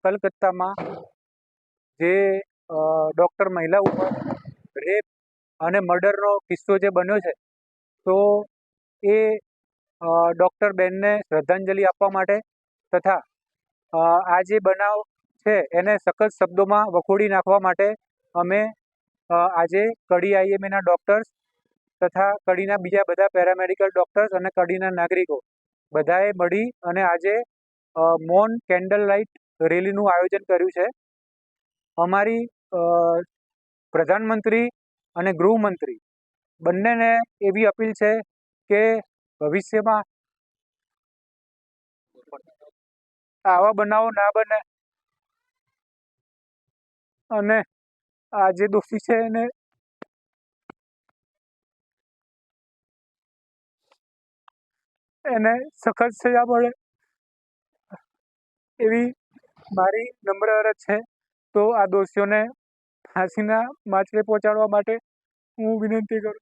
કલકત્તામાં જે ડૉક્ટર મહિલા ઉપર રેપ અને મર્ડરનો કિસ્સો જે બન્યો છે, તો એ ડૉક્ટર બેનને શ્રદ્ધાંજલિ આપવા માટે તથા આ જે બનાવ છે એને સખત શબ્દોમાં વખોડી નાખવા માટે અમે આજે કડી આઈએમએના ડૉક્ટર્સ તથા કડીના બીજા બધા પેરામેડિકલ ડૉક્ટર્સ અને કડીના નાગરિકો બધાએ મળી અને આજે મૌન કેન્ડલ લાઇટ રેલીનું આયોજન કર્યું છે. અમારી પ્રધાનમંત્રી અને ગૃહમંત્રી બંનેને એવી અપીલ છે કે ભવિષ્યમાં આવા બનાવો ના બને અને આ જે દોષી છે એને સખત સજા મળે એવી મારી નમ્ર અરજ છે. તો આ દોષીઓને ફાંસીના માચડે પહોંચાડવા માટે હું વિનંતી કરું.